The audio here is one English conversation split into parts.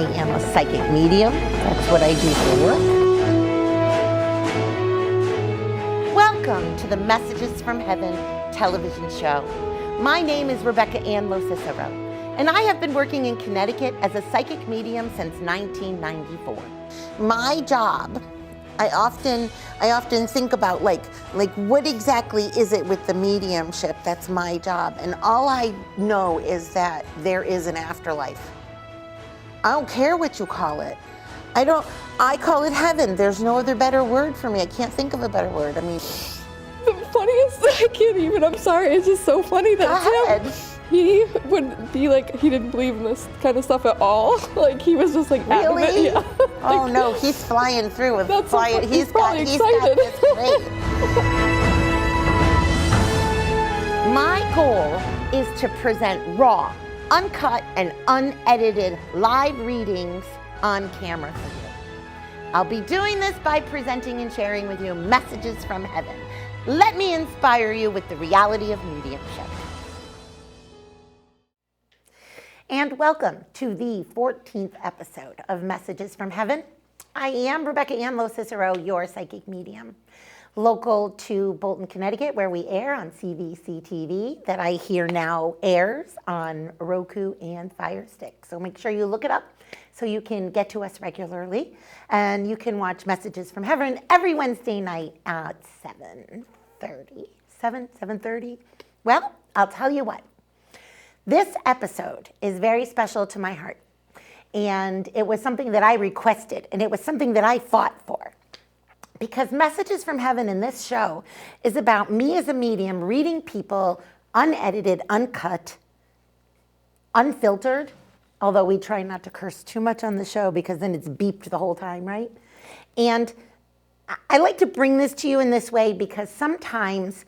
I am a psychic medium. That's what I do for work. Welcome to the Messages from Heaven television show. My name is Anne LoCicero, and I have been working in Connecticut as a psychic medium since 1994. My job, I often think about like what exactly is it with the mediumship? That's my job, and all I know is that there is an afterlife. I don't care what you call it. I call it heaven. There's no other better word for me. I can't think of a better word. I mean, the funniest, I can't even, I'm sorry, it's just so funny that Tim, he would be like, he didn't believe in this kind of stuff at all. Like, he was just like, really? Adamant, yeah. Oh no, he's flying through with That's flying. He's got this great. My goal is to present raw, uncut, and unedited live readings on camera for you. I'll be doing this by presenting and sharing with you messages from heaven. Let me inspire you with the reality of mediumship. And welcome to the 14th episode of Messages from Heaven. I am Anne LoCicero, your psychic medium, local to Bolton, Connecticut, where we air on CVC TV, that I hear now airs on Roku and Fire Stick. So make sure you look it up so you can get to us regularly. And you can watch Messages from Heaven every Wednesday night at 7:30. Well, I'll tell you what. This episode is very special to my heart. And it was something that I requested, and it was something that I fought for. Because Messages from Heaven in this show is about me as a medium reading people unedited, uncut, unfiltered, although we try not to curse too much on the show because then it's beeped the whole time, right? And I like to bring this to you in this way because sometimes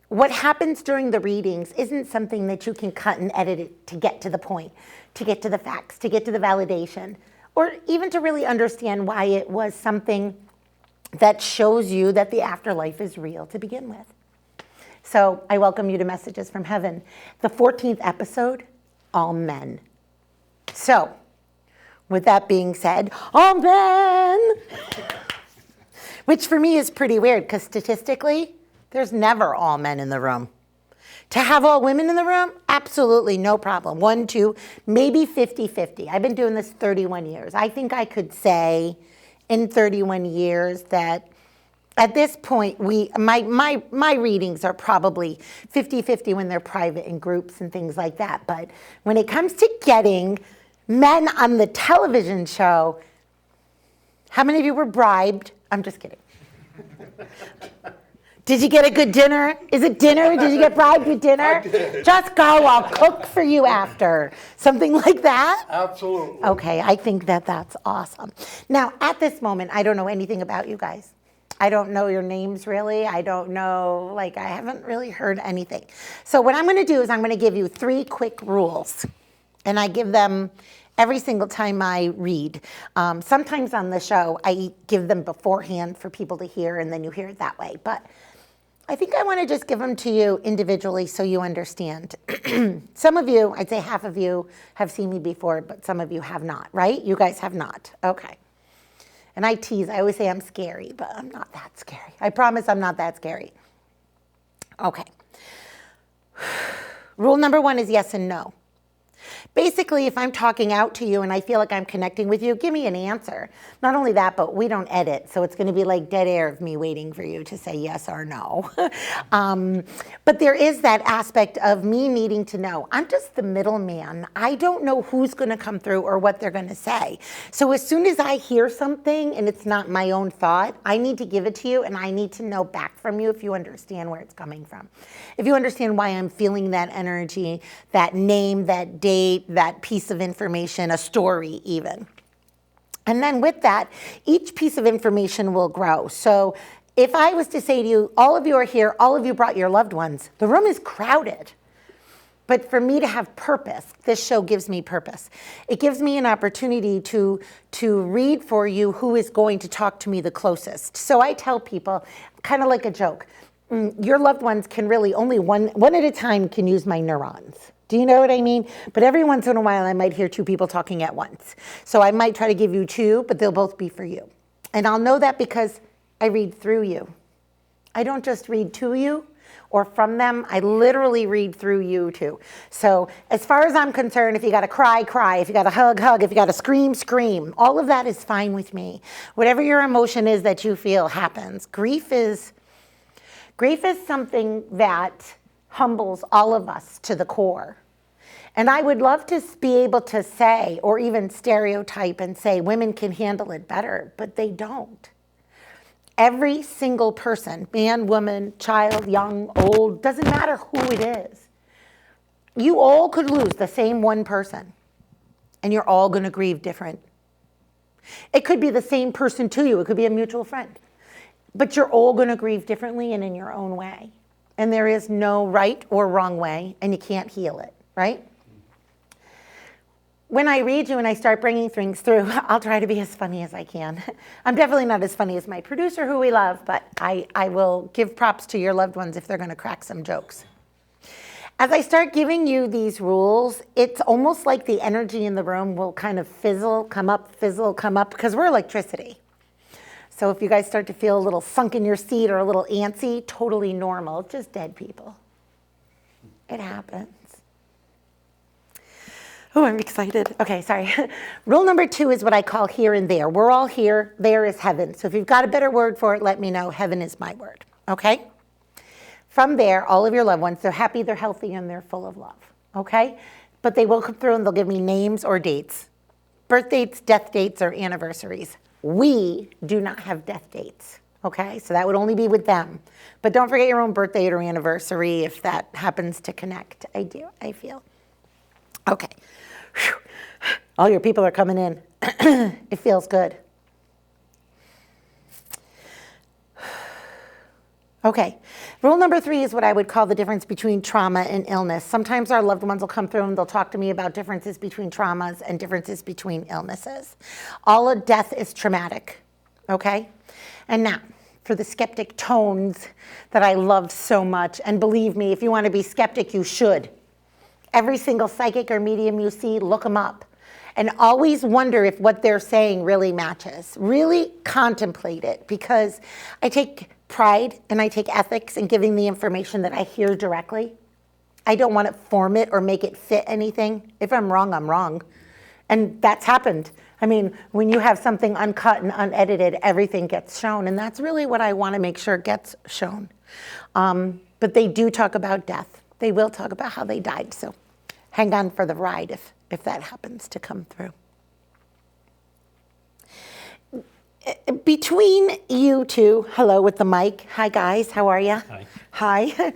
what happens during the readings isn't something that you can cut and edit it to get to the point, to get to the facts, to get to the validation, or even to really understand why it was something that shows you that the afterlife is real to begin with. So I welcome you to Messages from Heaven. The 14th episode, all men. So with that being said, all men, which for me is pretty weird because statistically, there's never all men in the room. To have all women in the room, absolutely no problem. 1, 2, maybe 50-50. I've been doing this 31 years. I think I could say in 31 years that at this point, my readings are probably 50-50 when they're private in groups and things like that. But when it comes to getting men on the television show, how many of you were bribed? I'm just kidding. Did you get a good dinner? Is it dinner? Did you get bribed with dinner? I did. Just go, I'll cook for you after. Something like that? Absolutely. Okay, I think that that's awesome. Now, at this moment, I don't know anything about you guys. I don't know your names really. I don't know, I haven't really heard anything. So what I'm gonna do is I'm gonna give you 3 quick rules. And I give them every single time I read. Sometimes on the show, I give them beforehand for people to hear, and then you hear it that way. But I think I want to just give them to you individually so you understand. Some of you, I'd say half of you, have seen me before, but some of you have not, right? You guys have not. Okay. And I tease. I always say I'm scary, but I'm not that scary. I promise I'm not that scary. Okay. Rule number 1 is yes and no. Basically, if I'm talking out to you and I feel like I'm connecting with you, give me an answer. Not only that, but we don't edit, so it's going to be like dead air of me waiting for you to say yes or no. But there is that aspect of me needing to know. I'm just the middleman. I don't know who's going to come through or what they're going to say. So as soon as I hear something and it's not my own thought, I need to give it to you, and I need to know back from you if you understand where it's coming from. If you understand why I'm feeling that energy, that name, that date, that piece of information, a story even. And then with that, each piece of information will grow. So if I was to say to you, all of you are here, all of you brought your loved ones, the room is crowded. But for me to have purpose, this show gives me purpose. It gives me an opportunity to read for you who is going to talk to me the closest. So I tell people, kind of like a joke, your loved ones can really only one at a time can use my neurons. Do you know what I mean? But every once in a while, I might hear two people talking at once. So I might try to give you two, but they'll both be for you. And I'll know that because I read through you. I don't just read to you or from them. I literally read through you too. So as far as I'm concerned, if you got to cry, cry. If you got to hug, hug. If you got to scream, scream. All of that is fine with me. Whatever your emotion is that you feel happens. Grief is something that humbles all of us to the core. And I would love to be able to say, or even stereotype and say, women can handle it better, but they don't. Every single person, man, woman, child, young, old, doesn't matter who it is. You all could lose the same one person, and you're all going to grieve different. It could be the same person to you. It could be a mutual friend. But you're all going to grieve differently and in your own way. And there is no right or wrong way, and you can't heal it, right? When I read you and I start bringing things through, I'll try to be as funny as I can. I'm definitely not as funny as my producer, who we love, but I will give props to your loved ones if they're going to crack some jokes. As I start giving you these rules, it's almost like the energy in the room will kind of fizzle, come up, because we're electricity. So if you guys start to feel a little sunk in your seat or a little antsy, totally normal. It's just dead people. It happens. Oh, I'm excited. Okay, sorry. Rule number 2 is what I call here and there. We're all here. There is heaven. So if you've got a better word for it, let me know. Heaven is my word. Okay? From there, all of your loved ones, they're happy, they're healthy, and they're full of love. Okay? But they will come through and they'll give me names or dates. Birth dates, death dates, or anniversaries. We do not have death dates, okay? So that would only be with them. But don't forget your own birth date or anniversary if that happens to connect. I feel. Okay. Whew. All your people are coming in. It feels good. Okay. Rule number 3 is what I would call the difference between trauma and illness. Sometimes our loved ones will come through and they'll talk to me about differences between traumas and differences between illnesses. All of death is traumatic, okay? And now, for the skeptic tones that I love so much, and believe me, if you want to be skeptic, you should. Every single psychic or medium you see, look them up. And always wonder if what they're saying really matches. Really contemplate it, because I take pride and I take ethics in giving the information that I hear directly. I don't want to form it or make it fit anything. If I'm wrong, I'm wrong. And that's happened. I mean, when you have something uncut and unedited, everything gets shown. And that's really what I want to make sure gets shown. But they do talk about death. They will talk about how they died. So hang on for the ride if that happens to come through. Between you two, hello with the mic. Hi guys, how are you? Hi.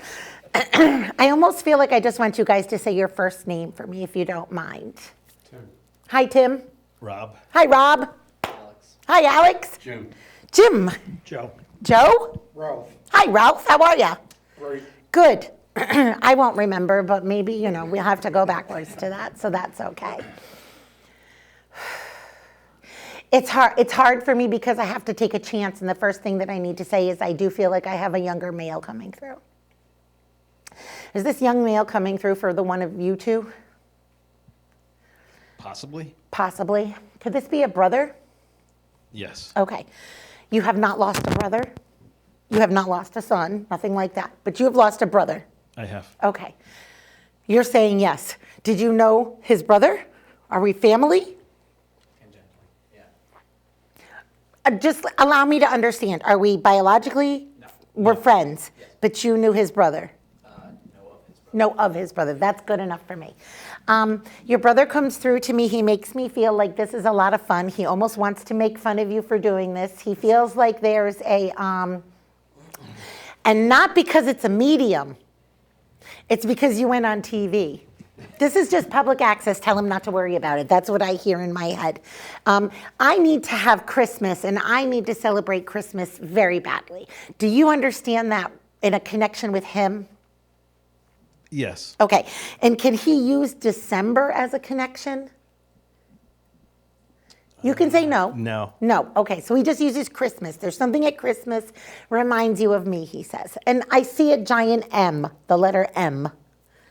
I almost feel like I just want you guys to say your first name for me if you don't mind. Tim. Hi Tim. Rob. Hi Rob. Alex. Hi Alex. Jim. Jim. Joe. Joe. Ralph. Hi Ralph, how are you? Great. Good. I won't remember, but maybe, we'll have to go backwards to that, so that's okay. It's hard for me because I have to take a chance, and the first thing that I need to say is I do feel like I have a younger male coming through. Is this young male coming through for the one of you two? Possibly. Possibly. Could this be a brother? Yes. Okay. You have not lost a brother. You have not lost a son, nothing like that. But you have lost a brother. I have. Okay. You're saying yes. Did you know his brother? Are we family? Just allow me to understand. Are we biologically? No. We're friends. Yes. But you knew his brother? No of his brother. Know of his brother. That's good enough for me. Your brother comes through to me. He makes me feel like this is a lot of fun. He almost wants to make fun of you for doing this. He feels like there's a, and not because it's a medium. It's because you went on TV. This is just public access. Tell him not to worry about it. That's what I hear in my head. I need to have Christmas, and I need to celebrate Christmas very badly. Do you understand that in a connection with him? Yes. Okay. And can he use December as a connection? You can say no. No. No. Okay. So he just uses Christmas. There's something at Christmas reminds you of me, he says. And I see a giant M, the letter M.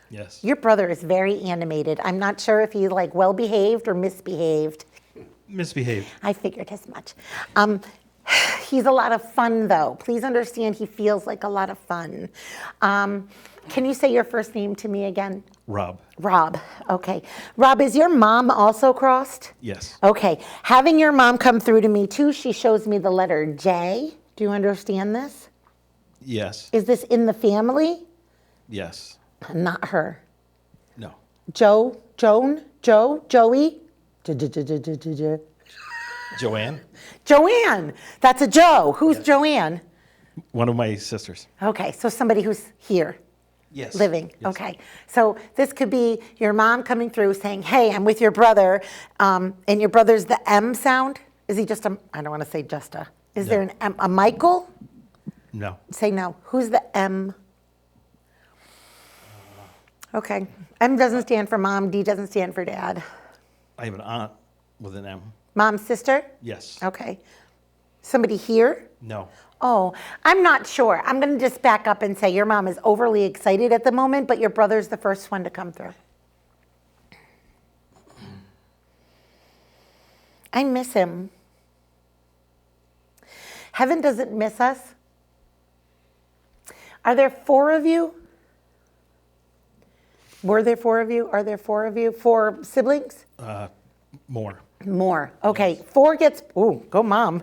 Yes. Your brother is very animated. I'm not sure if he's like well-behaved or misbehaved. Misbehaved. I figured as much. He's a lot of fun, though. Please understand he feels like a lot of fun. Can you say your first name to me again? Rob. Rob. Okay. Rob, is your mom also crossed? Yes. Okay. Having your mom come through to me, too, she shows me the letter J. Do you understand this? Yes. Is this in the family? Yes. Not her. No. Joe? Joan? Joe? Joey? Joanne. Joanne. That's a Joe. Who's Joanne? One of my sisters. Okay, so somebody who's here, Yes. living. Yes. Okay, so this could be your mom coming through saying, hey, I'm with your brother, and your brother's the M sound? Is he just a, I don't want to say just a, is No. there an M, a Michael? No. Say no. Who's the M? Okay, M doesn't stand for mom, D doesn't stand for dad. I have an aunt with an M. Mom's sister? Yes. Okay. Somebody here? No. Oh, I'm not sure. I'm going to just back up and say your mom is overly excited at the moment, but your brother's the first one to come through. I miss him. Heaven doesn't miss us. Are there 4 of you? Were there 4 of you? Are there 4 of you? 4 siblings? More. More. Okay. 4 gets, ooh, go mom.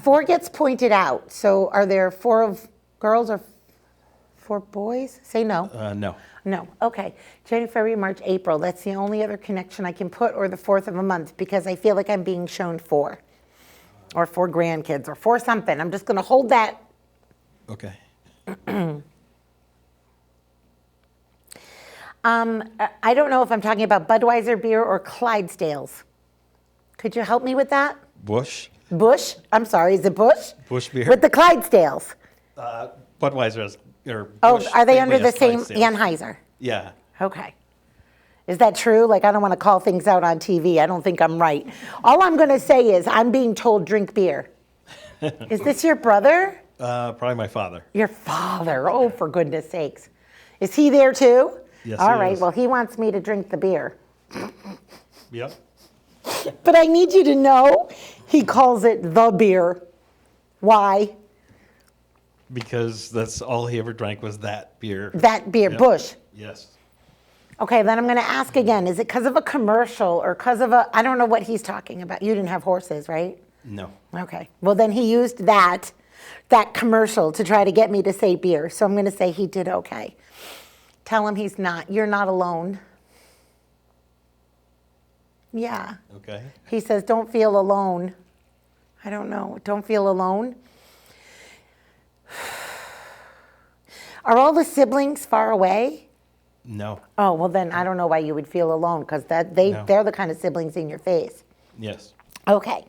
4 gets pointed out. So are there 4 of girls or 4 boys? Say no. No. No. Okay. January, February, March, April. That's the only other connection I can put, or the 4th of a month, because I feel like I'm being shown 4. Or 4 grandkids, or 4 something. I'm just going to hold that. Okay. I don't know if I'm talking about Budweiser beer or Clydesdales. Could you help me with that? Bush. Bush? I'm sorry, is it Bush? Bush beer. With the Clydesdales. Budweiser has, or Oh, Bush are they family under the has same Clydesdales. Anheuser? Yeah. Okay. Is that true? Like, I don't want to call things out on TV. I don't think I'm right. All I'm going to say is I'm being told drink beer. Is this your brother? Probably my father. Your father. Oh, for goodness sakes. Is he there too? Yes, All he right. is. Well, he wants me to drink the beer. Yep. But I need you to know he calls it the beer. Why? Because that's all he ever drank was that beer. That beer, Yep. Bush. Yes. Okay, then I'm going to ask again. Is it because of a commercial or because of a, I don't know what he's talking about. You didn't have horses, right? No. Okay. Well, then he used that commercial to try to get me to say beer. So I'm going to say he did okay. Tell him he's not. You're not alone. Yeah. Okay. He says, don't feel alone. I don't know. Don't feel alone. Are all the siblings far away? No. Oh, well then I don't know why you would feel alone, because No. they're the kind of siblings in your face. Yes. Okay.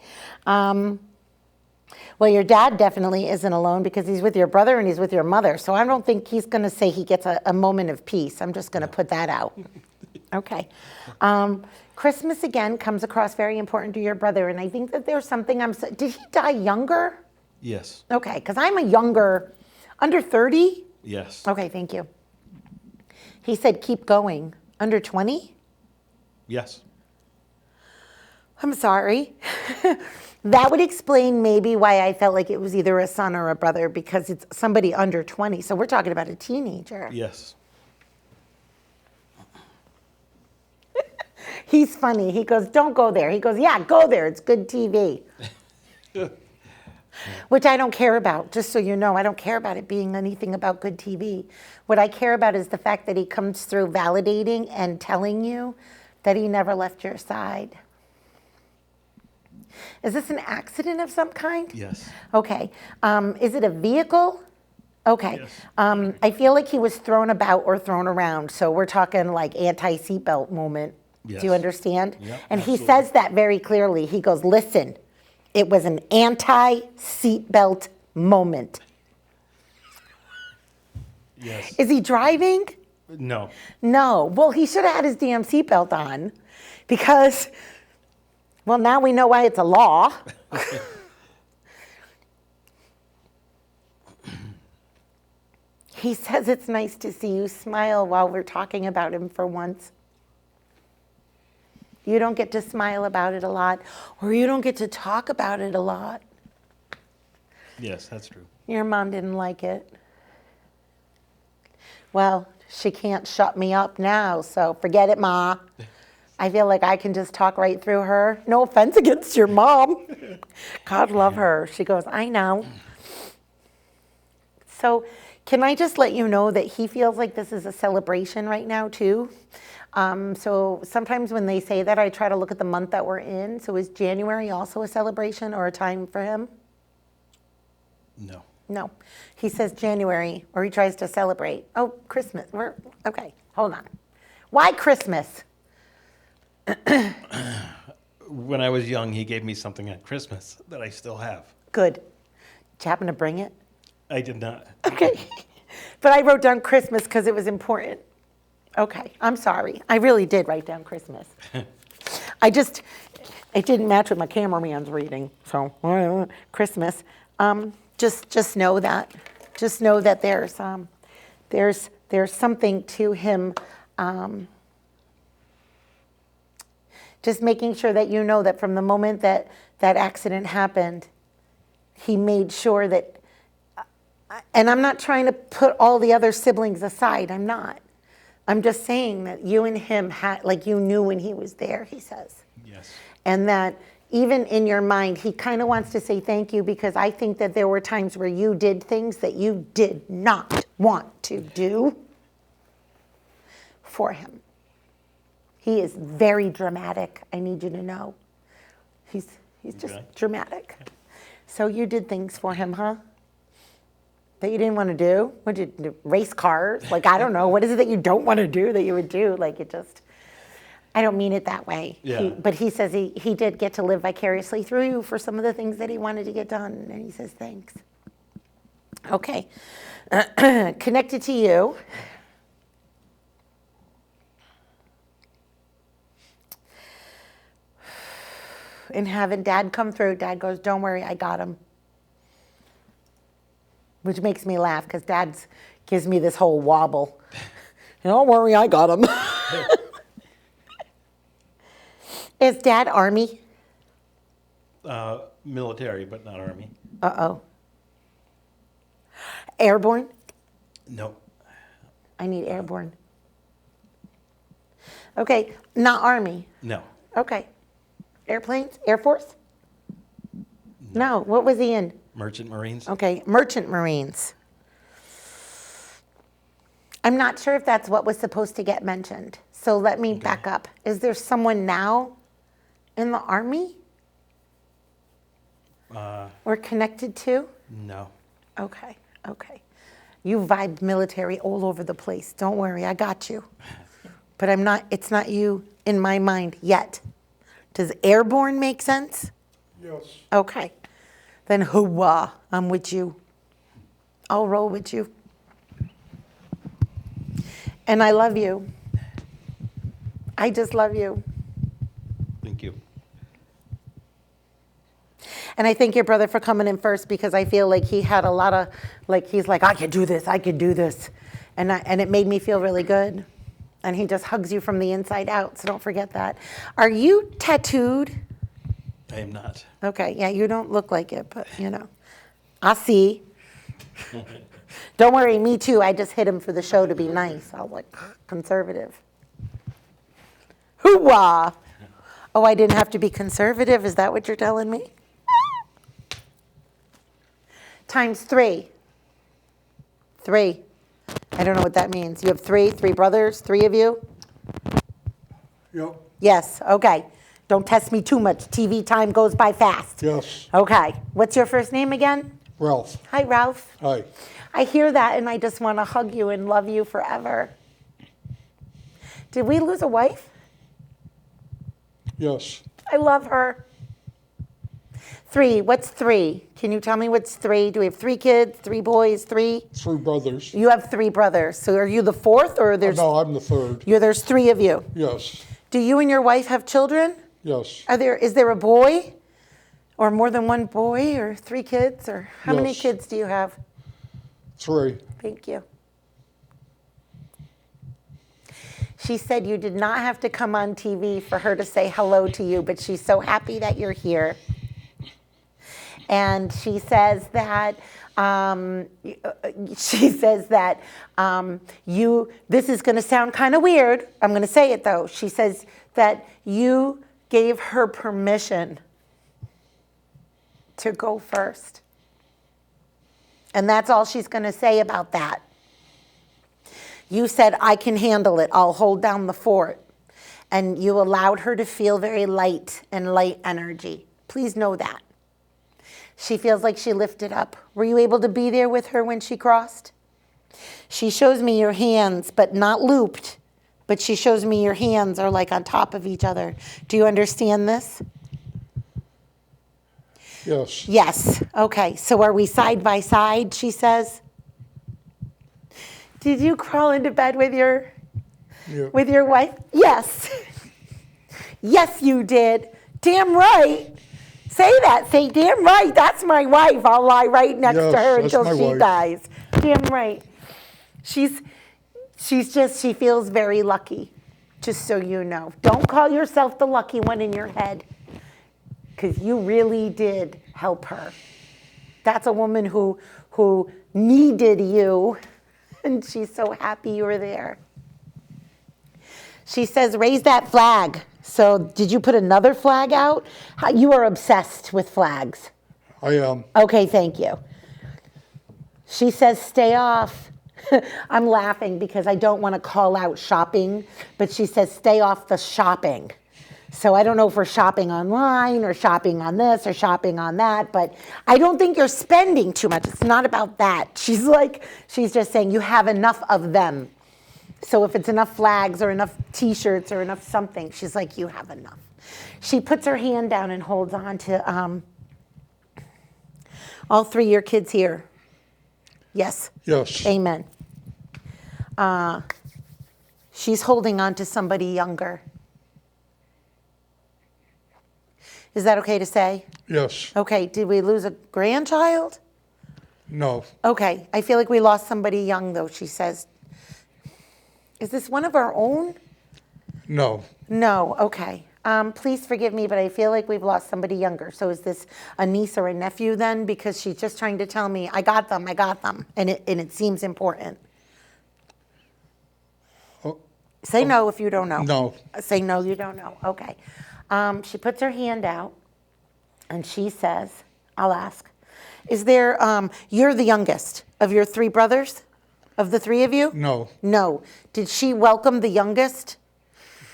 Well, your dad definitely isn't alone because he's with your brother and he's with your mother. So I don't think he's going to say he gets a moment of peace. I'm just going to put that out. Okay. Christmas, again, comes across very important to your brother. And I think that there's something did he die younger? Yes. Okay, because I'm a younger, under 30? Yes. Okay, thank you. He said keep going. Under 20? Yes. I'm sorry. That would explain maybe why I felt like it was either a son or a brother, because it's somebody under 20. So we're talking about a teenager. Yes. He's funny. He goes, don't go there. He goes, yeah, go there. It's good TV. Which I don't care about. Just so you know, I don't care about it being anything about good TV. What I care about is the fact that he comes through validating and telling you that he never left your side. Is this an accident of some kind? Yes. Okay. Is it a vehicle? Okay. Yes. I feel like he was thrown about or thrown around. So we're talking like anti-seatbelt movement. Yes. Do you understand? Yep, and absolutely. he says that very clearly. He goes, listen, it was an anti-seatbelt moment. Yes. Is he driving? No. No. Well, he should have had his damn seatbelt on because, well, now we know why it's a law. He says it's nice to see you smile while we're talking about him for once. You don't get to smile about it a lot, or you don't get to talk about it a lot. Yes, that's true. Your mom didn't like it. Well, she can't shut me up now, so forget it, Ma. I feel like I can just talk right through her. No offense against your mom. God love her. She goes, I know. So can I just let you know that he feels like this is a celebration right now, too? So sometimes when they say that, I try to look at the month that we're in. So is January also a celebration or a time for him? No. No. He says January, or he tries to celebrate. Oh, Christmas. Okay, hold on. Why Christmas? When I was young, he gave me something at Christmas that I still have. Good. Did you happen to bring it? I did not. Okay. But I wrote down Christmas because it was important. Okay, I'm sorry. I really did write down Christmas. It didn't match with my cameraman's reading, so Christmas. Just know that. Just know that there's something to him. Just making sure that you know that from the moment that that accident happened, he made sure that, and I'm not trying to put all the other siblings aside, I'm not. I'm just saying that you and him had, like you knew when he was there, he says. Yes. And that even in your mind, he kind of wants to say thank you because I think that there were times where you did things that you did not want to do for him. He is very dramatic, I need you to know. He's just dramatic. So you did things for him, huh? That you didn't want to do? What did you do? Race cars? Like, I don't know. What is it that you don't want to do that you would do? Like, it just, I don't mean it that way. Yeah. But he says he did get to live vicariously through you for some of the things that he wanted to get done. And he says, thanks. Okay. Connected to you. And having Dad come through, Dad goes, don't worry, I got him. Which makes me laugh because Dad gives me this whole wobble. Don't worry, I got him. Is Dad Army? Military, but not Army. Uh-oh. Airborne? No. I need airborne. Okay, not Army. No. Okay. Airplanes? Air Force? No. What was he in? Merchant Marines. Okay, Merchant Marines. I'm not sure if that's what was supposed to get mentioned. So let me back up. Is there someone now in the Army? Or connected to? No. Okay. You vibe military all over the place. Don't worry, I got you. But it's not you in my mind yet. Does airborne make sense? Yes. Okay. Then hoo-wah, I'm with you. I'll roll with you. And I love you. I just love you. Thank you. And I thank your brother for coming in first because I feel like he had a lot of, he's like, I could do this. And it made me feel really good. And he just hugs you from the inside out, so don't forget that. Are you tattooed? I am not. Okay, yeah, you don't look like it, but I see. Don't worry, me too. I just hit him for the show to be nice. I was like, conservative. Hoo-wah! Oh, I didn't have to be conservative? Is that what you're telling me? Times 3. 3. I don't know what that means. You have three brothers, 3 of you? Yep. Yes, okay. Don't test me too much. TV time goes by fast. Yes. Okay. What's your first name again? Ralph. Hi, Ralph. Hi. I hear that and I just want to hug you and love you forever. Did we lose a wife? Yes. I love her. 3. What's 3? Can you tell me what's 3? Do we have 3 kids, 3 boys, 3? 3 brothers. You have 3 brothers. So are you the 4th or there's? No, I'm the 3rd. There's 3 of you. Yes. Do you and your wife have children? Yes. Is there a boy? Or more than one boy or 3 kids? Or how many Yes. kids do you have? 3. Thank you. She said you did not have to come on TV for her to say hello to you, but she's so happy that you're here. And she says that this is going to sound kind of weird. I'm going to say it though. She says that you gave her permission to go first. And that's all she's going to say about that. You said, I can handle it. I'll hold down the fort. And you allowed her to feel very light and light energy. Please know that. She feels like she lifted up. Were you able to be there with her when she crossed? She shows me your hands, but not looped. But she shows me your hands are like on top of each other. Do you understand this? Yes. Yes. Okay. So are we side by side, she says? Did you crawl into bed with your wife? Yes. Yes, you did. Damn right. Say that. Say, damn right. That's my wife. I'll lie right next to her Yes, until that's my she wife. dies. Damn right. She feels very lucky, just so you know. Don't call yourself the lucky one in your head, because you really did help her. That's a woman who needed you, and she's so happy you were there. She says, raise that flag. So did you put another flag out? You are obsessed with flags. I am. Okay, thank you. She says, stay off. I'm laughing because I don't want to call out shopping, but she says, stay off the shopping. So I don't know if we're shopping online or shopping on this or shopping on that, but I don't think you're spending too much. It's not about that. She's just saying you have enough of them. So if it's enough flags or enough t-shirts or enough something, she's like, you have enough. She puts her hand down and holds on to all three of your kids here. Yes? Yes. Amen. She's holding on to somebody younger. Is that okay to say? Yes. Okay, did we lose a grandchild? No. Okay, I feel like we lost somebody young though, she says. Is this one of our own? No. No, okay. Please forgive me, but I feel like we've lost somebody younger. So is this a niece or a nephew then? Because she's just trying to tell me, I got them. And it seems important. Say no if you don't know. No. Say no, you don't know. Okay. She puts her hand out and she says, I'll ask, is there, you're the youngest of your three brothers? Of the three of you? No. No. Did she welcome the youngest?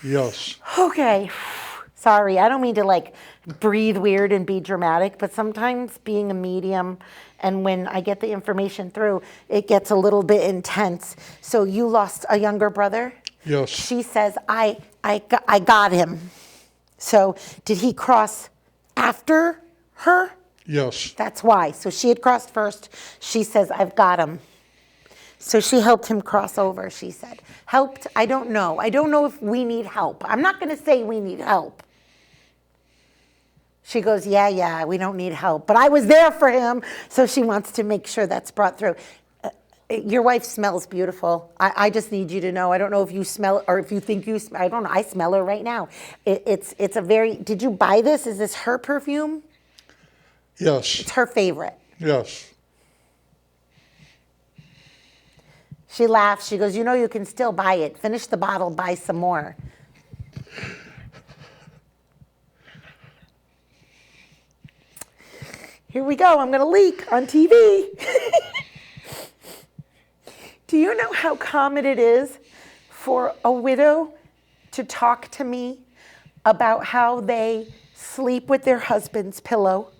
Yes. Okay. Sorry, I don't mean to like breathe weird and be dramatic, but sometimes being a medium and when I get the information through, it gets a little bit intense. So you lost a younger brother? Yes. She says, I got him. So did he cross after her? Yes. That's why. So she had crossed first. She says, I've got him. So she helped him cross over, she said. Helped? I don't know. I don't know if we need help. I'm not going to say we need help. She goes, yeah, we don't need help. But I was there for him. So she wants to make sure that's brought through. Your wife smells beautiful. I just need you to know. I don't know if you smell or if you think you smell. I don't know. I smell her right now. It's a very, did you buy this? Is this her perfume? Yes. It's her favorite. Yes. She laughs. She goes, you know, you can still buy it. Finish the bottle, buy some more. Here we go. I'm going to leak on TV. Do you know how common it is for a widow to talk to me about how they sleep with their husband's pillow,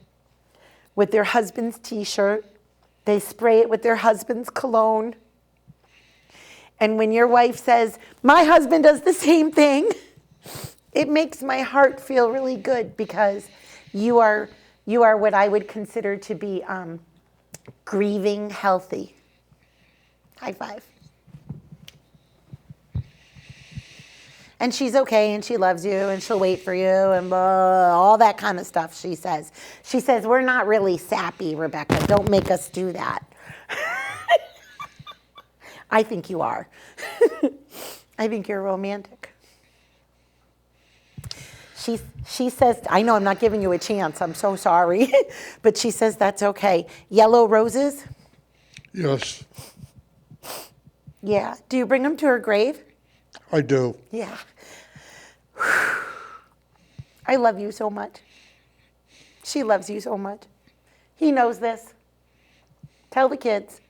with their husband's t-shirt? They spray it with their husband's cologne. And when your wife says, my husband does the same thing, it makes my heart feel really good because you are what I would consider to be grieving healthy. High five. And she's okay and she loves you and she'll wait for you and all that kind of stuff, she says. She says, we're not really sappy, Rebecca. Don't make us do that. I think you are. I think you're romantic. She says, I know I'm not giving you a chance. I'm so sorry. But she says that's okay. Yellow roses? Yes, Yeah. Do you bring them to her grave? I do. Yeah. I love you so much. She loves you so much. He knows this. Tell the kids.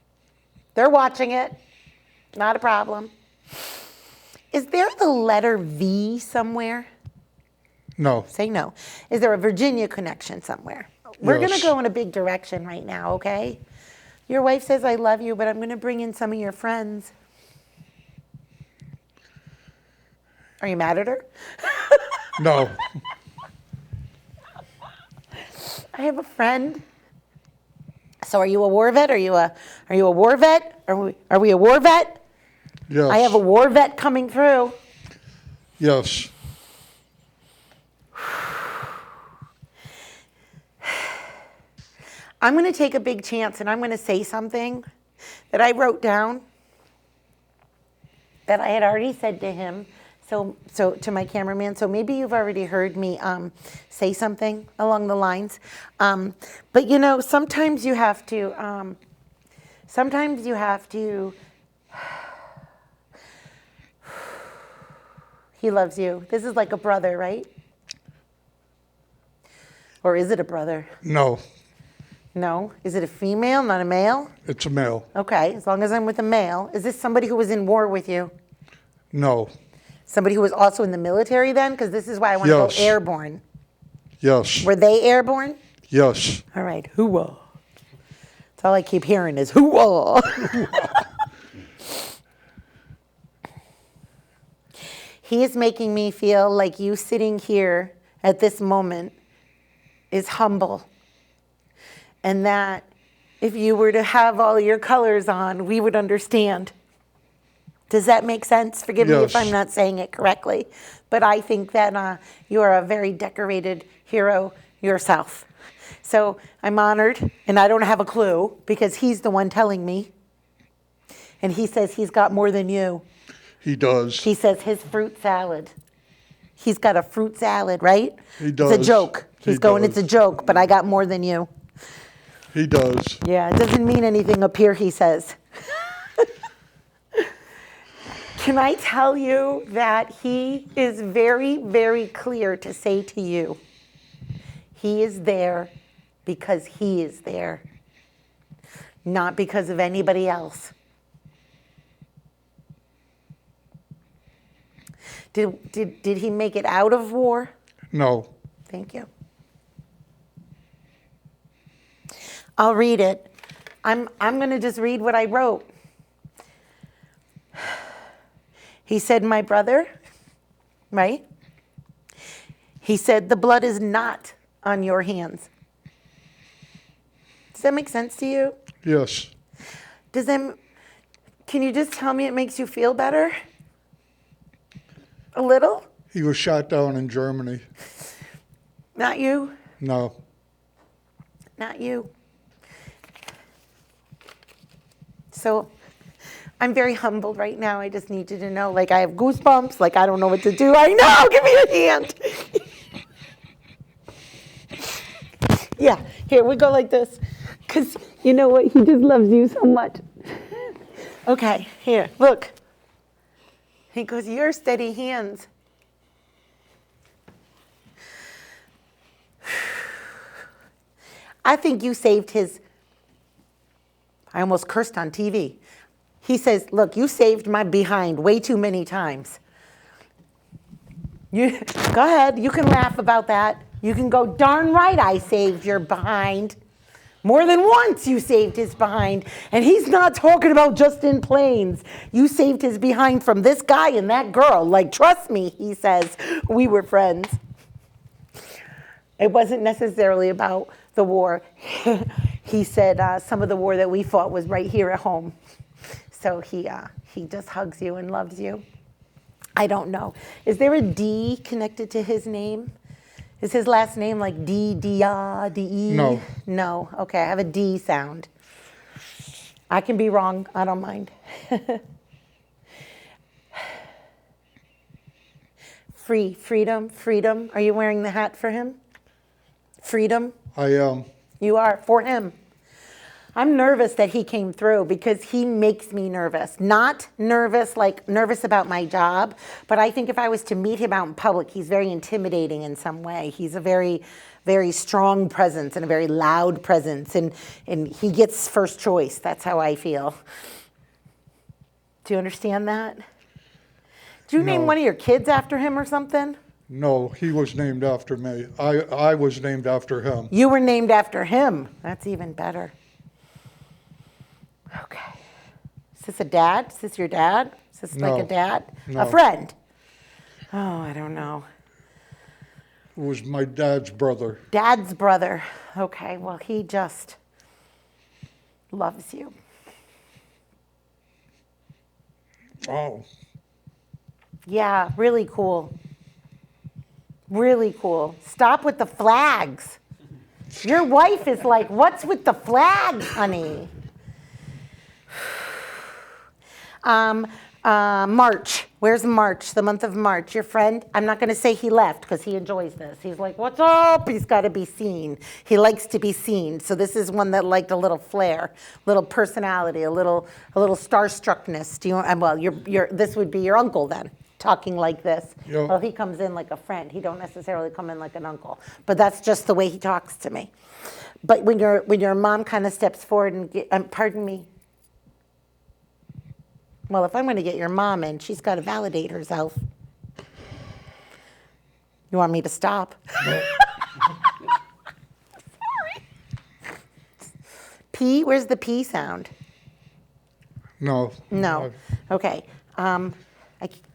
They're watching it. Not a problem. Is there the letter V somewhere? No. Say no. Is there a Virginia connection somewhere? We're going to Yes. go in a big direction right now, okay? Your wife says, I love you, but I'm going to bring in some of your friends. Are you mad at her? No. I have a friend. So are you a war vet? Are you a war vet? Are we a war vet? Yes. I have a war vet coming through. Yes. I'm going to take a big chance and I'm going to say something that I wrote down that I had already said to him. So to my cameraman. So maybe you've already heard me say something along the lines. But you know, sometimes you have to. He loves you. This is like a brother, right? Or is it a brother? No. No. Is it a female, not a male? It's a male. Okay, as long as I'm with a male. Is this somebody who was in war with you? No. Somebody who was also in the military then? Because this is why I want to Yes. go airborne. Yes. Were they airborne? Yes. All right, hoo-wah. That's all I keep hearing is hoo-wah. He is making me feel like you sitting here at this moment is humble. And that if you were to have all your colors on, we would understand. Does that make sense? Forgive me if Yes. I'm not saying it correctly. But I think that you are a very decorated hero yourself. So I'm honored, and I don't have a clue because he's the one telling me. And he says he's got more than you. He does. He says his fruit salad. He's got a fruit salad, right? He It's a does. joke. He's He going, does. it's a joke, but I got more than you. He does. Yeah, it doesn't mean anything up here, he says. Can I tell you that he is very, very clear to say to you, he is there because he is there, not because of anybody else. Did he make it out of war? No. Thank you. I'll read it. I'm going to just read what I wrote. He said, my brother, right? He said, the blood is not on your hands. Does that make sense to you? Yes. Can you just tell me it makes you feel better? A little? He was shot down in Germany. Not you? No. Not you. So I'm very humbled right now. I just need you to know, like I have goosebumps, like I don't know what to do. I know, give me a hand. Yeah, here, we go like this. Because you know what, he just loves you so much. Okay, here, look. He goes, your steady hands. I think you saved his, I almost cursed on TV. He says, look, you saved my behind way too many times. Go ahead, you can laugh about that. You can go, darn right I saved your behind. More than once you saved his behind. And he's not talking about just in planes. You saved his behind from this guy and that girl. Like, trust me, he says, we were friends. It wasn't necessarily about the war. He said some of the war that we fought was right here at home. So he just hugs you and loves you. I don't know. Is there a D connected to his name? Is his last name like D-A, D-E? No. No. Okay, I have a D sound. I can be wrong. I don't mind. Freedom. Are you wearing the hat for him? Freedom. I am. You are, for him. I'm nervous that he came through because he makes me nervous. Not nervous, like nervous about my job, but I think if I was to meet him out in public, he's very intimidating in some way. He's a very, very strong presence and a very loud presence, and he gets first choice. That's how I feel. Do you understand that? Do you name No. one of your kids after him or something? No, he was named after me. I was named after him. You were named after him. That's even better. Okay. Is this a dad? Is this your dad? Is this like No. a dad? No. A friend? Oh, I don't know. It was my dad's brother. Dad's brother. Okay, well, he just loves you. Oh, Yeah, really cool. Really cool. Stop with the flags. Your wife is like, what's with the flags, honey? March. Where's March? The month of March. Your friend, I'm not going to say he left because he enjoys this. He's like, what's up? He's got to be seen. He likes to be seen. So this is one that liked a little flair, little personality, a little starstruckness. Do you? Well, this would be your uncle then, talking like this. Yeah. Well, he comes in like a friend. He don't necessarily come in like an uncle, but that's just the way he talks to me. But when your mom kind of steps forward and pardon me. Well, if I'm going to get your mom in, she's got to validate herself. You want me to stop? Sorry. P, where's the P sound? no. No. Okay.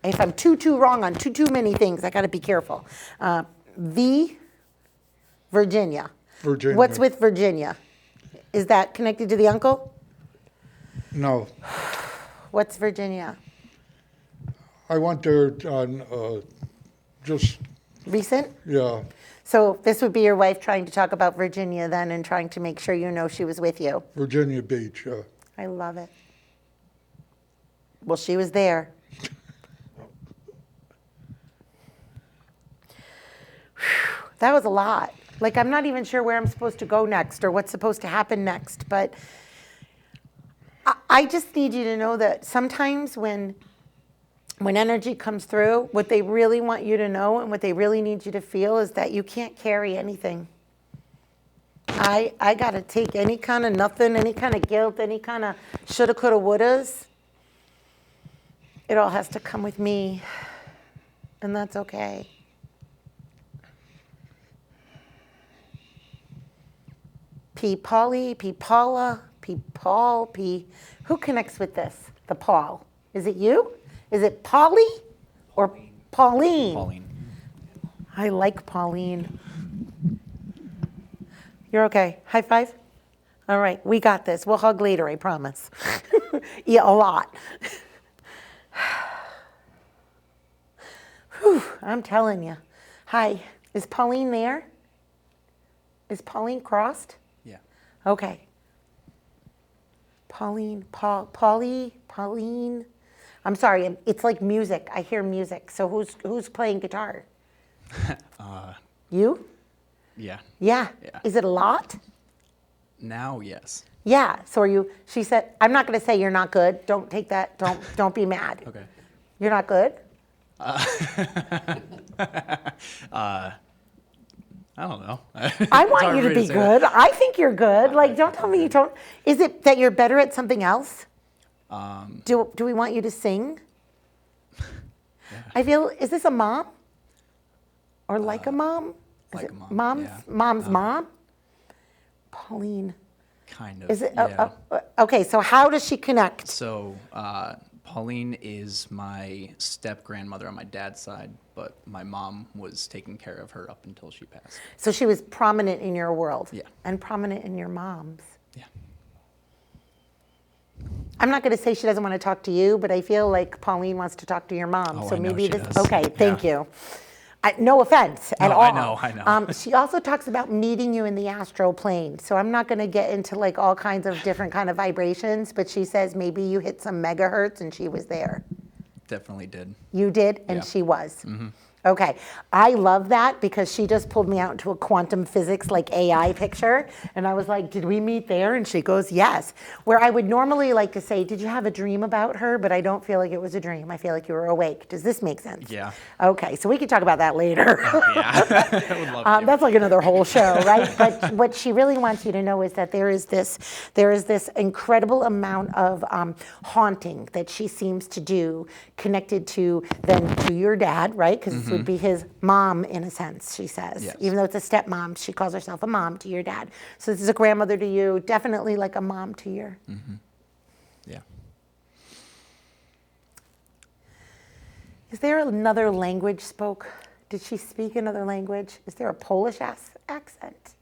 If I'm too wrong on too many things, I got to be careful. V, Virginia. Virginia. What's with Virginia? Is that connected to the uncle? No. What's Virginia? I went there on just, Recent? yeah, So this would be your wife trying to talk about Virginia then and trying to make sure you know she was with you. Virginia Beach, yeah. I love it. Well, she was there. That was a lot. Like, I'm not even sure where I'm supposed to go next or what's supposed to happen next, but I just need you to know that sometimes when energy comes through, what they really want you to know and what they really need you to feel is that you can't carry anything. I got to take any kind of nothing, any kind of guilt, any kind of shoulda, coulda, wouldas. It all has to come with me, and that's okay. P. Polly, P. Paula, P. Paul, P. Who connects with this? The Paul. Is it you? Is it Polly or Pauline? Pauline. I like Pauline. You're okay. High five? All right, we got this. We'll hug later, I promise. Yeah, a lot. Whew, I'm telling you. Hi, is Pauline there? Is Pauline crossed? Yeah. Okay. Pauline. I'm sorry, it's like music. I hear music. So who's playing guitar? You? Yeah. Yeah. Yeah. Is it a lot? Now, yes. Yeah. So are you? She said, I'm not going to say you're not good. Don't take that. Don't be mad. Okay. You're not good? I don't know. I want you to be good. I think you're good. Like, don't tell me you don't. Is it that you're better at something else? Do we want you to sing? Yeah. I feel, is this a mom? Or like a mom? Is like it a mom, Mom's, yeah. mom's mom? Pauline. Kind of. Is it? Yeah. Okay, so how does she connect? So, Pauline is my step grandmother on my dad's side, but my mom was taking care of her up until she passed. So she was prominent in your world. Yeah. And prominent in your mom's. Yeah. I'm not going to say she doesn't want to talk to you, but I feel like Pauline wants to talk to your mom. Oh, so I know maybe she this. does. Okay, thank Yeah. you. No offense at No, all. I know. She also talks about meeting you in the astral plane. So I'm not going to get into like all kinds of different kind of vibrations, but she says maybe you hit some megahertz and she was there. Definitely did. You did, and Yeah. she was. Okay, I love that because she just pulled me out into a quantum physics like AI picture, and I was like, did we meet there? And she goes, yes. Where I would normally like to say, did you have a dream about her? But I don't feel like it was a dream. I feel like you were awake. Does this make sense? Yeah. Okay, so we can talk about that later. Yeah. I would love to. That's like another whole show, right? But what she really wants you to know is that there is this incredible amount of haunting that she seems to do connected to your dad, right? Because this would be his mom in a sense, she says. Yes. Even though it's a stepmom, she calls herself a mom to your dad. So this is a grandmother to you, definitely like a mom to your. Yeah. Is there another language spoke? Did she speak another language? Is there a Polish accent?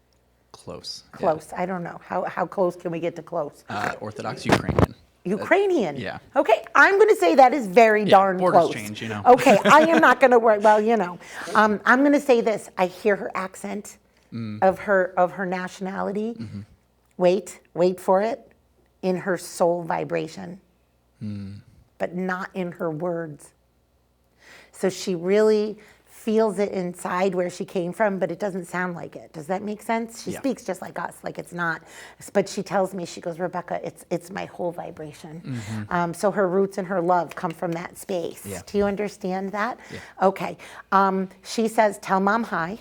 Close. Close. I don't know. How close can we get to close? Orthodox Ukrainian. Ukrainian. yeah. Okay, I'm going to say that is very darn borders close. change, you know. Okay, I am not going to worry. Well, you know, I'm going to say this. I hear her accent of her nationality. Wait for it. In her soul vibration, but not in her words. So she really feels it inside where she came from, but it doesn't sound like it. Does that make sense? She speaks just like us, like it's not. But she tells me, she goes, Rebecca, it's my whole vibration. So her roots and her love come from that space. Yeah. Do you understand that? Yeah. Okay. She says, tell mom hi.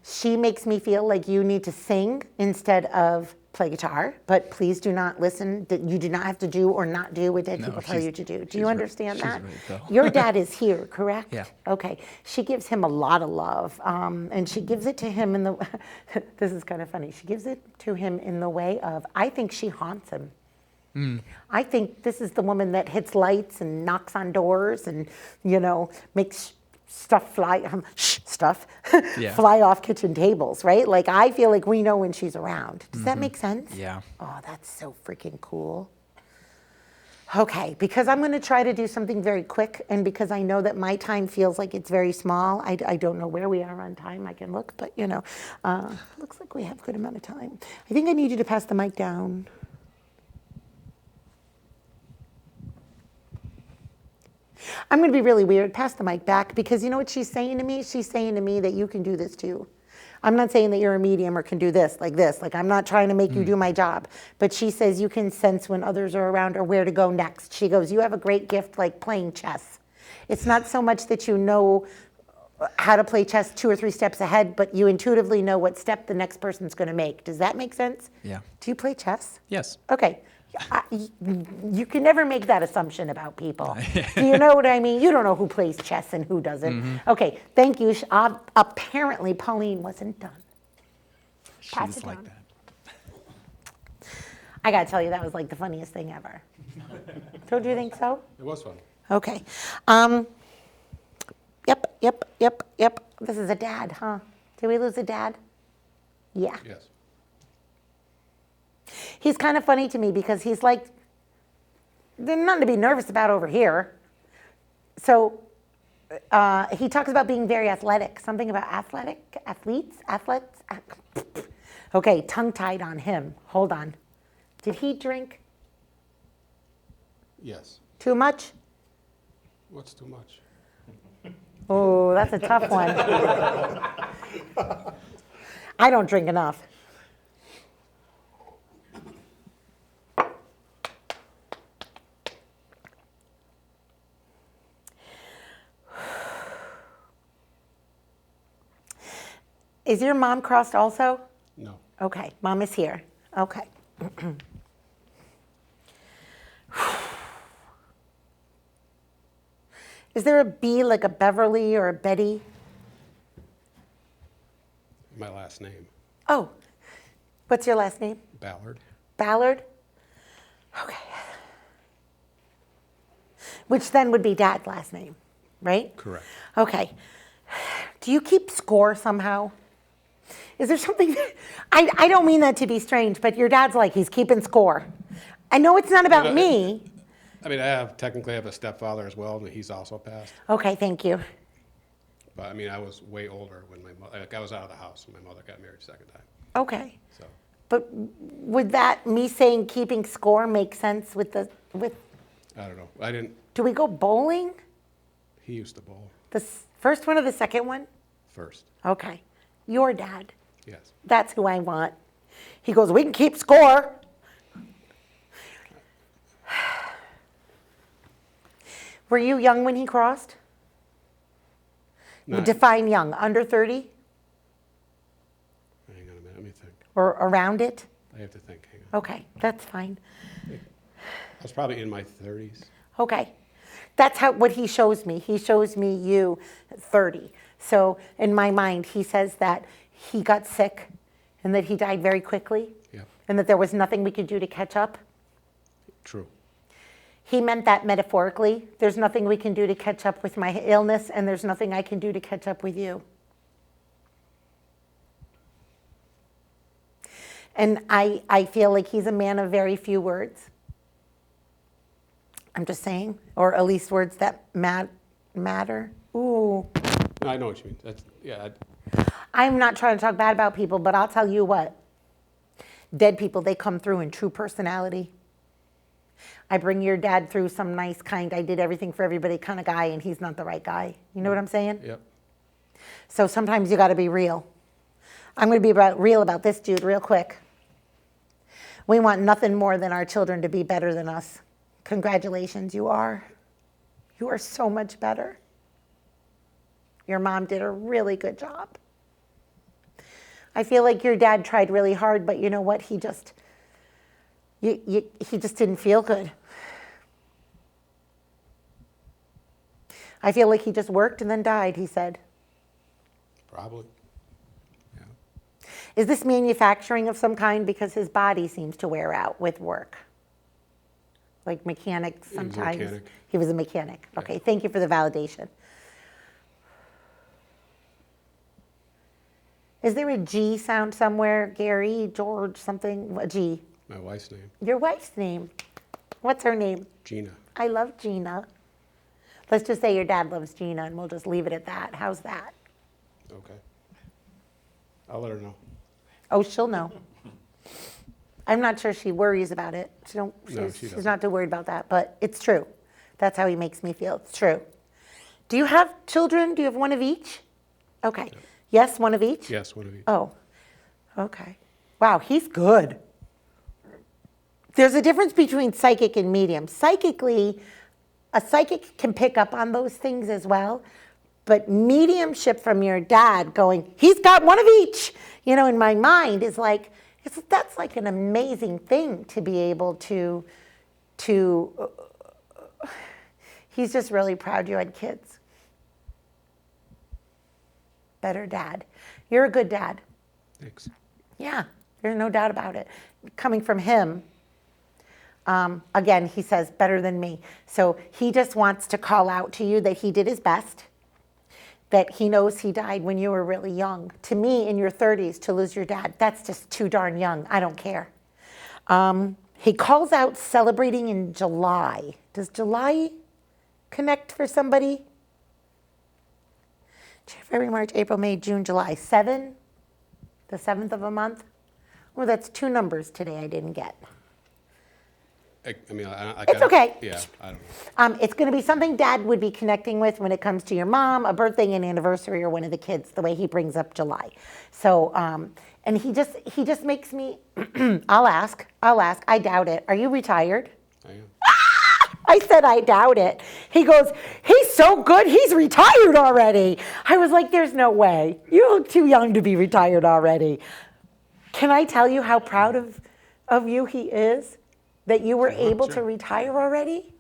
She makes me feel like you need to sing instead of play guitar, but please do not listen. That you do not have to do or not do what dead people tell you to do. Do you understand that? Right, though. Your dad is here, correct? Yeah. Okay. She gives him a lot of love, and she gives it to him in the. This is kind of funny. She gives it to him in the way of, I think she haunts him. I think this is the woman that hits lights and knocks on doors and, makes stuff fly, fly off kitchen tables, right? Like, I feel like we know when she's around. Does that make sense? Yeah. Oh, that's so freaking cool. Okay, because I'm going to try to do something very quick, and because I know that my time feels like it's very small, I don't know where we are on time. I can look, but, looks like we have a good amount of time. I think I need you to pass the mic down. I'm going to be really weird. Pass the mic back, because you know what she's saying to me? She's saying to me that you can do this too. I'm not saying that you're a medium or can do this. Like I'm not trying to make you do my job. But she says you can sense when others are around or where to go next. She goes, you have a great gift like playing chess. It's not so much that you know how to play chess 2 or 3 steps ahead, but you intuitively know what step the next person's going to make. Does that make sense? Yeah. Do you play chess? Yes. Okay. You can never make that assumption about people. Do you know what I mean? You don't know who plays chess and who doesn't. Okay, thank you. Apparently, Pauline wasn't done. Pass She's it like down. that. I gotta tell you, that was like the funniest thing ever. Don't you think so? It was fun. Okay. Yep. This is a dad, huh? Did we lose a dad? Yeah. Yes. He's kind of funny to me because he's like, there's nothing to be nervous about over here. So he talks about being very athletic, something about athletes. Okay, tongue-tied on him. Hold on. Did he drink Yes. too much? What's too much? Oh, that's a tough one. I don't drink enough. Is your mom crossed also? No. Okay, mom is here. Okay. Is there a B like a Beverly or a Betty? My last name, Oh, what's your last name? Ballard. Ballard? Okay. Which then would be Dad's last name, right? Correct. Okay. Do you keep score somehow? Is there something, I don't mean that to be strange, but your dad's like, he's keeping score. I know it's not about me. I mean, I technically have a stepfather as well, and he's also passed. Okay, thank you. But I mean, I was way older when my mother, like, I was out of the house when my mother got married a second time. Okay. So, But would that, me saying keeping score make sense with I don't know. I didn't, do we go bowling? he used to bowl. First one or the second one? First, Okay. Your dad. yes. That's who I want. He goes, we can keep score. Were you young when he crossed? Not- Define young. Under 30 Hang on a minute, let me think. or around it? I have to think, hang on. Okay, that's fine. I was probably in my 30s. Okay. That's what he shows me. He shows me you 30. So in my mind, he says that he got sick and that he died very quickly Yep, and that there was nothing we could do to catch up. true. He meant that metaphorically. There's nothing we can do to catch up with my illness, and there's nothing I can do to catch up with you. And I feel like he's a man of very few words. I'm just saying, or at least words that matter. Ooh. No, I know what you mean. That's, yeah, I'm not trying to talk bad about people, but I'll tell you what. Dead people, they come through in true personality. I bring your dad through some nice, kind, I did everything for everybody kind of guy, and he's not the right guy. You know what I'm saying? yep. So sometimes you got to be real. I'm going to be real about this dude real quick. We want nothing more than our children to be better than us. Congratulations, you are. You are so much better. Your mom did a really good job. I feel like your dad tried really hard, but you know what? He just didn't feel good. I feel like he just worked and then died, he said. Probably. Yeah. Is this manufacturing of some kind? Because his body seems to wear out with work. Like mechanics He was a sometimes. mechanic. He was a mechanic. Okay, thank you for the validation. Is there a G sound somewhere? Gary, George, something? A G. My wife's name, Your wife's name. What's her name? Gina. I love Gina. Let's just say your dad loves Gina and we'll just leave it at that. How's that? Okay. I'll let her know. Oh, she'll know. I'm not sure she worries about it. No, she She's doesn't. not too worried about that, but it's true. That's how he makes me feel. It's true. Do you have children? Do you have one of each? Okay. Yes, one of each? Yes, one of you. Oh, okay. Wow, he's good. There's a difference between psychic and medium. Psychically, a psychic can pick up on those things as well, but mediumship from your dad going, he's got one of each, you know, in my mind is like, that's like an amazing thing to be able to he's just really proud you had kids. Better dad. You're a good dad. Thanks. Yeah, there's no doubt about it. Coming from him, again, he says better than me. So he just wants to call out to you that he did his best, that he knows he died when you were really young. To me, in your 30s, to lose your dad, that's just too darn young. I don't care. He calls out celebrating in July. Does July connect for somebody? February, March, April, May, June, July. 7? The 7th of a month? Well, that's 2 numbers today I didn't get. I mean, I It's okay. Yeah, I don't know. It's going to be something Dad would be connecting with when it comes to your mom, a birthday, an anniversary, or one of the kids, the way he brings up July. So, and he just makes me, I'll ask. I doubt it. Are you retired? I am. I said, I doubt it. He goes, he's so good, he's retired already. I was like, there's no way. You look too young to be retired already. Can I tell you how proud of you he is? That you were able to retire already?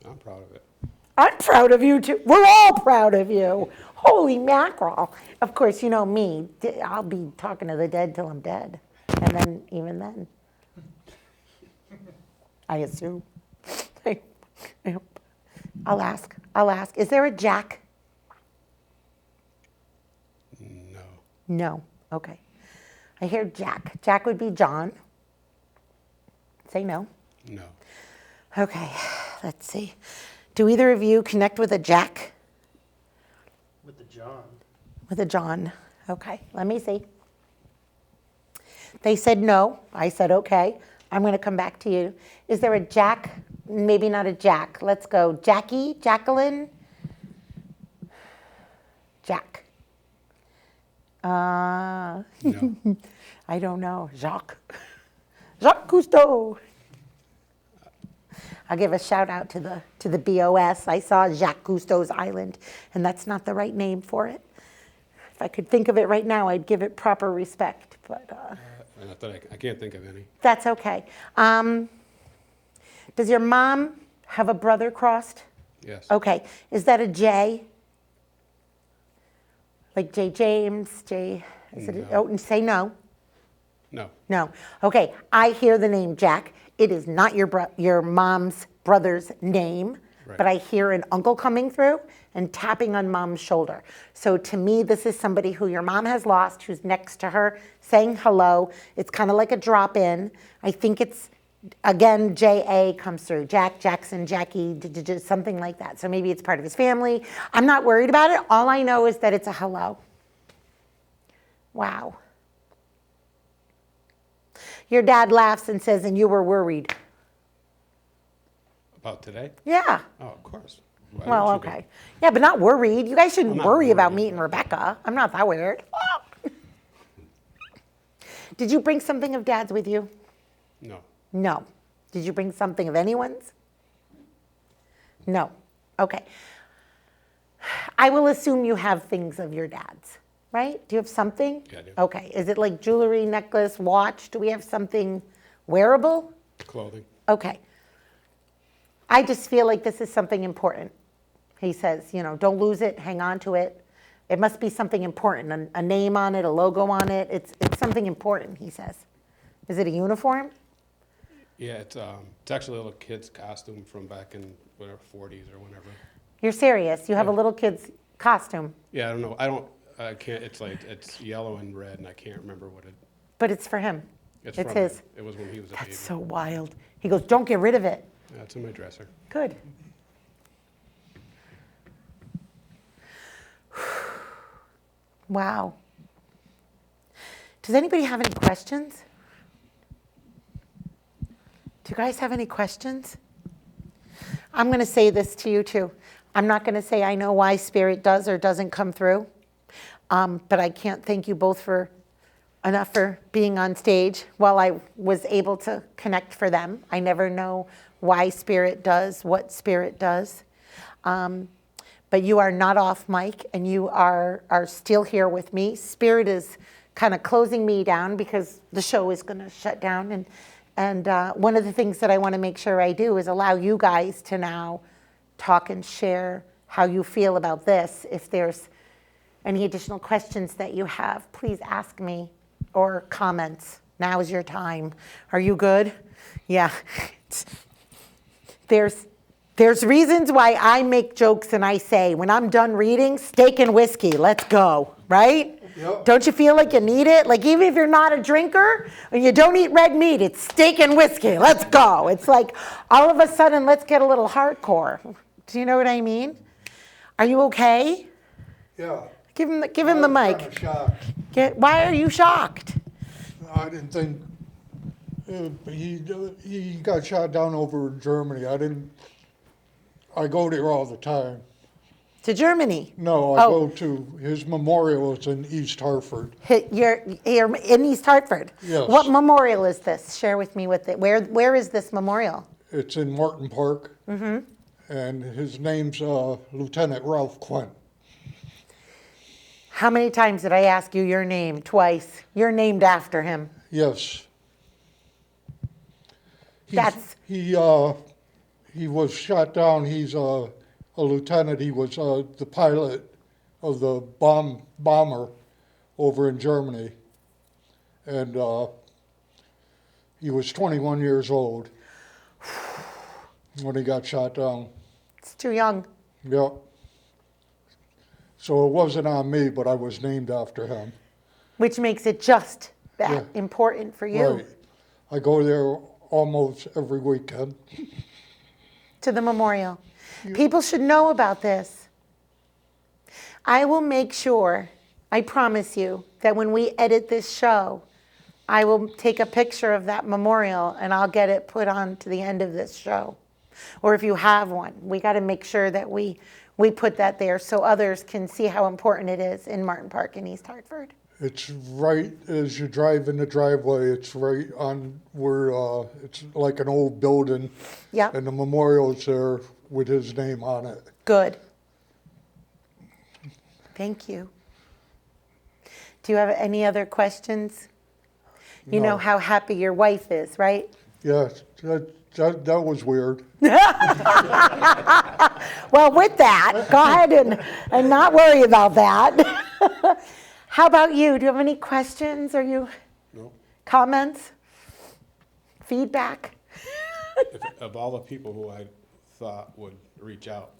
I'm proud of it. I'm proud of you too. We're all proud of you. Holy mackerel. Of course, you know me. I'll be talking to the dead till I'm dead. And then, even then, I assume. I'll ask. Is there a Jack? No. No. Okay. I hear Jack. Jack would be John. Say no. No. Okay. Let's see. Do either of you connect with a Jack? With the John. With a John. Okay. Let me see. They said no. I said okay. I'm going to come back to you. Is there a Jack? Maybe not a Jack. Let's go. Jackie? Jacqueline? Jack. No. I don't know. Jacques. Jacques Cousteau. I'll give a shout out to the BOS. I saw Jacques Cousteau's Island, and that's not the right name for it. If I could think of it right now, I'd give it proper respect, but I can't think of any. that's okay. Does your mom have a brother crossed? Yes. Okay. Is that a J? Like J. James, J. Is it? No. Oh, say no. No. No. Okay. I hear the name Jack. It is not your mom's brother's name, Right. but I hear an uncle coming through and tapping on mom's shoulder. So to me, this is somebody who your mom has lost, who's next to her, saying hello. It's kind of like a drop in. I think it's, again, J.A. comes through. Jack, Jackson, Jackie, something like that. So maybe it's part of his family. I'm not worried about it. All I know is that it's a hello. Wow. Your dad laughs and says, and you were worried. About today? Yeah. Oh, of course. Why Well, wouldn't you be? okay. Yeah, but not worried. You guys shouldn't I'm not worry about worried. meeting Rebecca. I'm not that weird. Did you bring something of dad's with you? No. No. Did you bring something of anyone's? No. Okay. I will assume you have things of your dad's, right? Do you have something? Yeah, I do. Okay. Is it like jewelry, necklace, watch? Do we have something wearable? Clothing. Okay. I just feel like this is something important. He says, don't lose it, hang on to it. It must be something important, a name on it, a logo on it. It's something important, he says. Is it a uniform? Yeah, it's actually a little kid's costume from back in whatever 40s or whenever. You're serious? You have a little kid's costume, Yeah, I don't know. I can't. It's yellow and red, and I can't remember what it. but it's for him. It's It's from his. him. It was when he was a baby. That's so wild. He goes, don't get rid of it. Yeah, it's in my dresser. Good. Wow. Does anybody have any questions? Do you guys have any questions? I'm going to say this to you too. I'm not going to say I know why Spirit does or doesn't come through, but I can't thank you both enough for being on stage while I was able to connect for them. I never know why Spirit does what Spirit does. But you are not off mic, and you are still here with me. Spirit is kind of closing me down because the show is going to shut down. And one of the things that I want to make sure I do is allow you guys to now talk and share how you feel about this. If there's any additional questions that you have, please ask me, or comments. Now is your time. Are you good? Yeah. There's reasons why I make jokes and I say, when I'm done reading, steak and whiskey, let's go, right? Yep. Don't you feel like you need it? Like, even if you're not a drinker and you don't eat red meat, it's steak and whiskey, let's go. It's like, all of a sudden, let's get a little hardcore. Do you know what I mean? Are you okay? Yeah. Give him the mic. I'm shocked. Why are you shocked? I didn't think he got shot down over in Germany. I go there all the time. To Germany? No, I Oh. go to his memorial. It's in East Hartford. You're in East Hartford. Yes. What memorial is this? Share with me where is this memorial? It's in Martin Park. Mm-hmm. And his name's Lieutenant Ralph Quinn. How many times did I ask you your name? Twice. You're named after him. Yes. He was shot down. He's a lieutenant. He was the pilot of the bomber over in Germany. And he was 21 years old when he got shot down. It's too young. Yep. So it wasn't on me, but I was named after him. Which makes it just that Yeah. important for you. Right. I go there almost every weekend. To the memorial. People should know about this. I will make sure, I promise you, that when we edit this show, I will take a picture of that memorial and I'll get it put on to the end of this show. or if you have one. We got to make sure that we put that there so others can see how important it is in Martin Park in East Hartford. It's right as you drive in the driveway. It's right on where it's like an old building. Yeah. And the memorial's there with his name on it. Good. Thank you. Do you have any other questions? You know No. how happy your wife is, right? Yes, that was weird. Well, with that, go ahead and not worry about that. How about you? Do you have any questions or No. comments? Feedback? Of all the people who I thought would reach out,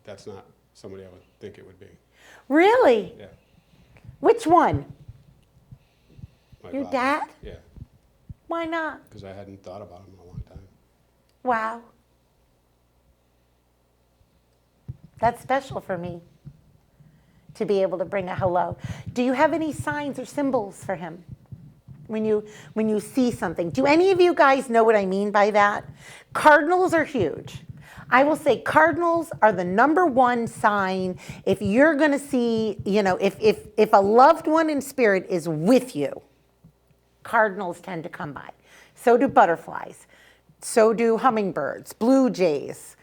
that's not somebody I would think it would be. Really? Yeah. Which one? My Your father. dad? Yeah, Why not? because I hadn't thought about him in a long time. Wow. That's special for me to be able to bring a hello. Do you have any signs or symbols for him when you see something? Do any of you guys know what I mean by that? Cardinals are huge. I will say cardinals are the number one sign if you're going to see, if a loved one in spirit is with you, cardinals tend to come by. So do butterflies. So do hummingbirds, blue jays,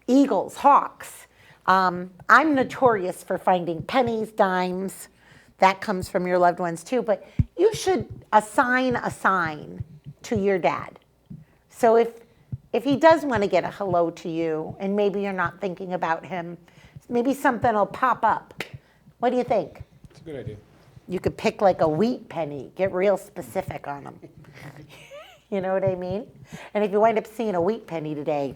eagles, hawks. I'm notorious for finding pennies, dimes. That comes from your loved ones too. But you should assign a sign to your dad. So if he does want to get a hello to you, and maybe you're not thinking about him, maybe something will pop up. What do you think? It's a good idea. You could pick like a wheat penny, get real specific on them. You know what I mean? And if you wind up seeing a wheat penny today,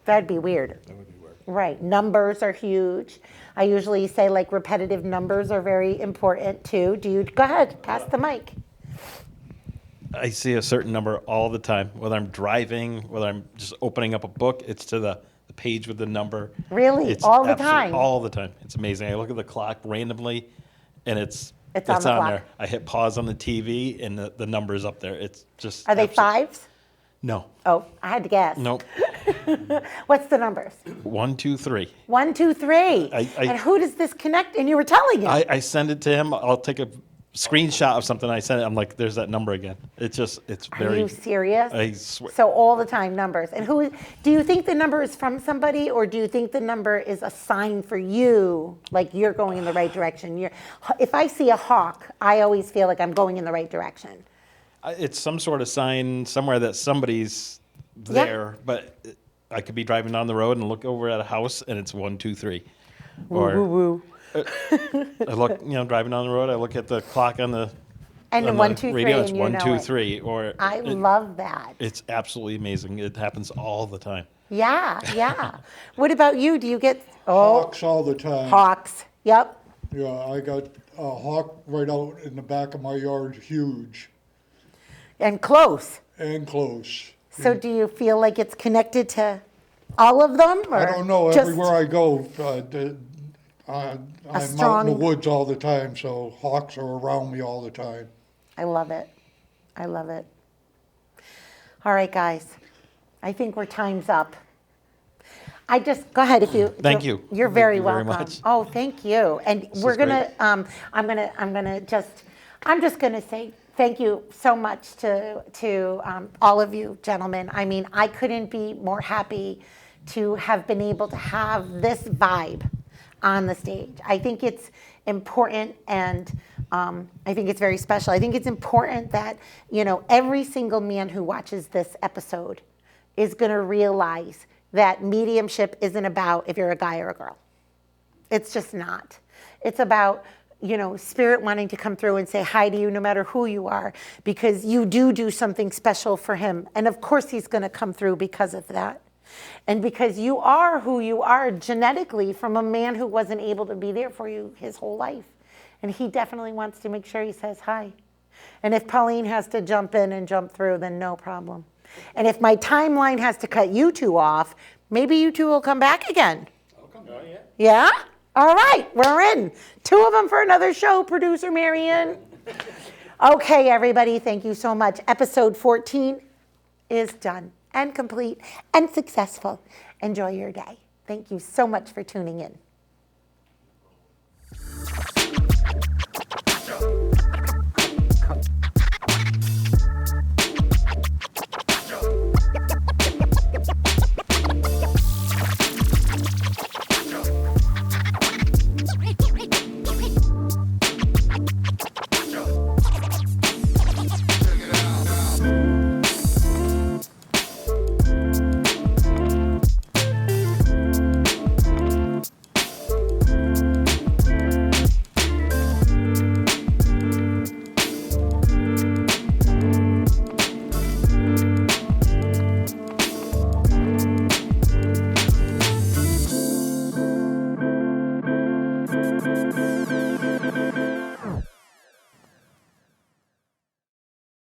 that'd be weird. That would be weird. Right, numbers are huge. I usually say like repetitive numbers are very important too. Go ahead, pass the mic. I see a certain number all the time, whether I'm driving, whether I'm just opening up a book, it's to the page with the number. Really? It's All the time? All the time. It's amazing. I look at the clock randomly, and it's on the clock. there. I hit pause on the TV, and the number's up there. It's just Are they fives? No. Oh, I had to guess. Nope. What's the numbers? 1, 2, 3. 1, 2, 3. And who does this connect? And you were telling him. I send it to him. I'll take a screenshot of something. I send it. I'm like, there's that number again. It's Are very. you serious? I swear. So all the time numbers. And do you think the number is from somebody, or do you think the number is a sign for you, like you're going in the right direction? If I see a hawk, I always feel like I'm going in the right direction. It's some sort of sign somewhere that somebody's Yeah. there, but I could be driving down the road and look over at a house and it's 1, 2, 3. Or Woo. I look, driving down the road, I look at the clock on the And on 1, the 2, 3, radio, and it's you 1, know 2, it. 3. Or I love that. it's absolutely amazing. It happens all the time. Yeah. What about you? Do you get Hawks all the time. hawks? Yep. Yeah, I got a hawk right out in the back of my yard, huge And close. and close. So do you feel like it's connected to all of them? Or I don't know, just- everywhere I go, I'm out strong- in the woods all the time, so hawks are around me all the time. I love it. All right, guys. I think our time's up. Go ahead if you. Thank you. You're Thank very you very welcome. much. Oh, thank you. And This we're is gonna. great. I'm just gonna say thank you so much to all of you gentlemen. I mean, I couldn't be more happy to have been able to have this vibe on the stage. I think it's important, and I think it's very special. I think it's important that every single man who watches this episode is going to realize that mediumship isn't about if you're a guy or a girl. It's just not. It's about spirit wanting to come through and say hi to you no matter who you are, because you do something special for him. And of course he's going to come through because of that. And because you are who you are genetically from a man who wasn't able to be there for you his whole life. And he definitely wants to make sure he says hi. And if Pauline has to jump in and jump through, then no problem. And if my timeline has to cut you two off, maybe you two will come back again. I'll come down, yeah. Yeah? All right, we're in. 2 of them for another show, producer Marianne. Okay, everybody, thank you so much. Episode 14 is done. and complete and successful. Enjoy your day. Thank you so much for tuning in.